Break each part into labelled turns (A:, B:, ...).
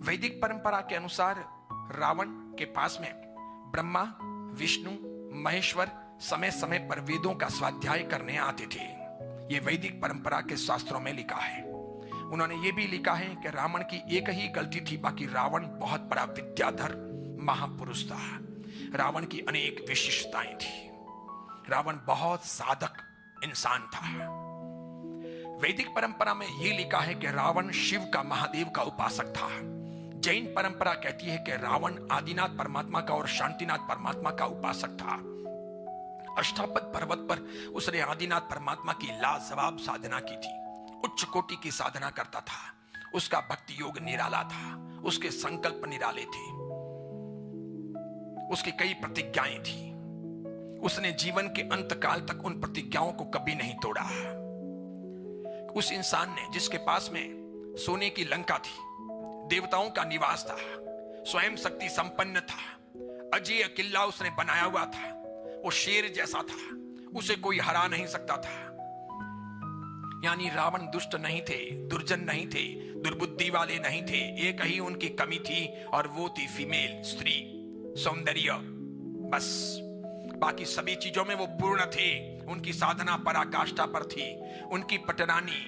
A: वैदिक परंपरा के अनुसार रावण के पास में ब्रह्मा, विष्णु, महेश्वर समय समय पर वेदों का स्वाध्याय करने आते थे। ये वैदिक परंपरा के शास्त्रों में लिखा है। उन्होंने ये भी लिखा है कि रावण की एक ही गलती थी, बाकी रावण बहुत बड़ा विद्याधर महापुरुष था। रावण की अनेक विशिष्टताएं थी। रावण बहुत साधक इंसान था। वैदिक परंपरा में यह लिखा है कि रावण शिव का, महादेव का उपासक था। जैन परंपरा कहती है कि रावण आदिनाथ परमात्मा का और शांतिनाथ परमात्मा का उपासक था। अष्टापद पर्वत पर उसने आदिनाथ परमात्मा की लाजवाब साधना की थी। उच्च कोटि की साधना करता था। उसका भक्ति योग निराला था। उसके संकल्प निराले थे। उसकी कई प्रतिज्ञाएं थी। उसने जीवन के अंत काल तक उन प्रतिज्ञाओं को कभी नहीं तोड़ा। उस इंसान ने, जिसके पास में सोने की लंका थी, देवताओं का निवास था, स्वयं शक्ति संपन्न था, अजय किला उसने बनाया हुआ था, वो शेर जैसा था, उसे कोई हरा नहीं सकता था। यानी रावण दुष्ट नहीं थे, दुर्जन नहीं थे, दुर्बुद्धि वाले नहीं थे। एक ही उनकी कमी थी और वो थी फीमेल, स्त्री, सौंदर्य, बस। बाकी सभी चीजों में वो पूर्ण थे। उनकी साधना पराकाष्ठा पर थी। उनकी पटरानी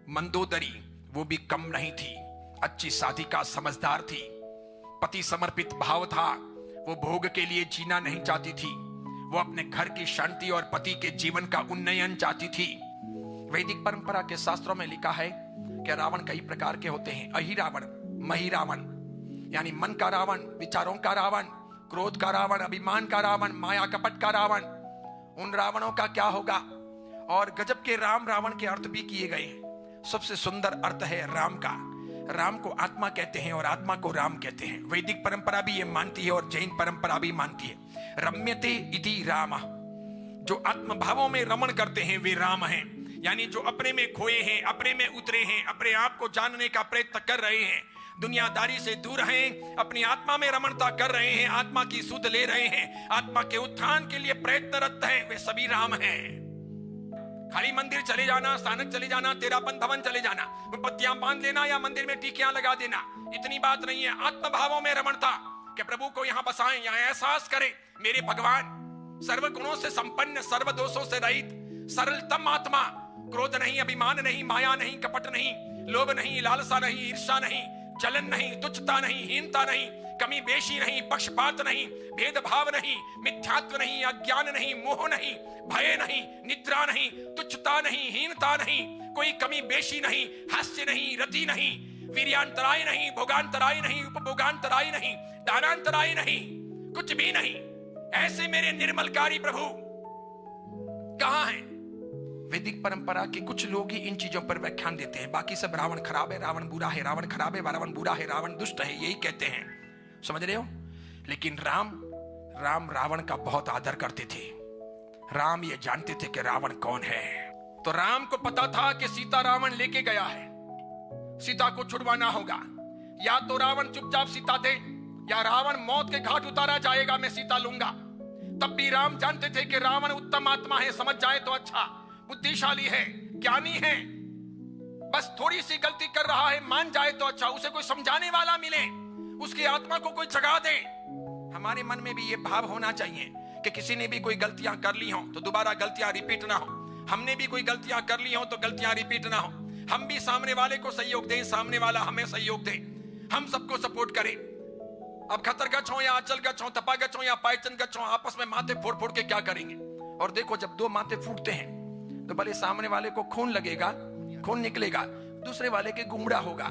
A: मंदोदरी वो भी कम नहीं थी। अच्छी साधिका, समझदार थी। पति समर्पित भाव था। वो भोग के लिए जीना नहीं चाहती थी। वो अपने घर की शांति और पति के जीवन का उन्नयन चाहती थी। वैदिक परंपरा के शास्त्रों में लिखा है कि रावण कई प्रकार के होते हैं। अहि रावण, मही रावण, यानी मन का रावण, विचारों का रावण, क्रोध का रावण, अभिमान का रावण, माया कपट का रावण। उन रावणों का क्या होगा? और गजब के राम रावण के अर्थ भी किए गए हैं। सबसे सुंदर अर्थ है राम का। राम को आत्मा कहते हैं और आत्मा को राम कहते हैं। वैदिक परंपरा भी ये मानती है और जैन परंपरा भी मानती है। रम्यते इति राम, जो आत्म भावों में रमण करते हैं वे राम हैं। यानी जो अपने में खोए हैं, अपने में उतरे हैं, अपने आप को जानने का प्रयत्न कर रहे हैं, दुनियादारी से दूर हैं, अपनी आत्मा में रमणता कर रहे हैं, आत्मा की सुध ले रहे हैं, आत्मा के उत्थान के लिए प्रयत्नरत हैं, वे सभी राम हैं। खाली मंदिर चले जाना, स्थानक चले जाना, तेरापन भवन चले जाना, पत्तियां बांध लेना या मंदिर में टिकियां लगा देना, इतनी बात नहीं है। आत्म भावों में रमणता कि प्रभु को यहां बसाएं, यहां एहसास करें मेरे भगवान सर्व गुणों से संपन्न, सर्व दोषों से रहित, सरलतम आत्मा। क्रोध नहीं, अभिमान नहीं, माया नहीं, कपट नहीं, लोभ नहीं, लालसा नहीं, ईर्ष्या नहीं, जलन नहीं, तुच्छता नहीं, हीनता नहीं, कमी बेशी नहीं, पक्षपात नहीं, भेदभाव नहीं, मिथ्यात्व नहीं, अज्ञान नहीं, मोह नहीं, भय नहीं, निद्रा नहीं, तुच्छता नहीं, हीनता नहीं, कोई कमी बेशी नहीं, हास्य नहीं, रति नहीं, वीर्यांतराय नहीं, भोगांतराय नहीं, उपभोगांतराय नहीं, दानांतराय नहीं, कुछ भी नहीं। ऐसे मेरे निर्मलकारी प्रभु कहां हैं? वैदिक परंपरा के कुछ लोग ही इन चीजों पर व्याख्यान देते हैं। बाकी सब रावण खराब है, रावण बुरा है, रावण खराब है, रावण बुरा है, रावण दुष्ट है, यही कहते हैं। समझ रहे हो? लेकिन राम रावण का बहुत आदर करते थे। राम ये जानते थे कि रावण कौन है। तो राम को पता था कि सीता रावण लेके गया है, सीता को छुड़वाना होगा। या तो रावण चुपचाप सीता दे, या रावण मौत के घाट उतारा जाएगा, मैं सीता लूंगा। तब भी राम जानते थे कि रावण उत्तम आत्मा है, समझ जाए तो अच्छा, बुद्धिशाली है, ज्ञानी है, बस थोड़ी सी गलती कर रहा है, मान जाए तो अच्छा, उसे कोई समझाने वाला मिले, उसकी आत्मा को कोई जगा दे। हमारे मन में भी ये भाव होना चाहिए कि किसी ने भी कोई गलतियां कर ली हो तो दोबारा गलतियां रिपीट ना हो। हमने भी कोई गलतियां कर ली हो तो गलतियां रिपीट ना हो। हम भी सामने वाले को सहयोग दें, सामने वाला हमें सहयोग दे, हम सबको सपोर्ट करें। अब खतर गच हो या अचल गच हो, तपा गच हो या पायचन गच हो, आपस में माथे फोड़ फोड़ के क्या करेंगे? और देखो, जब दो माथे फूटते हैं तो भले सामने वाले को खून लगेगा, खून निकलेगा, दूसरे वाले के गुमड़ा होगा।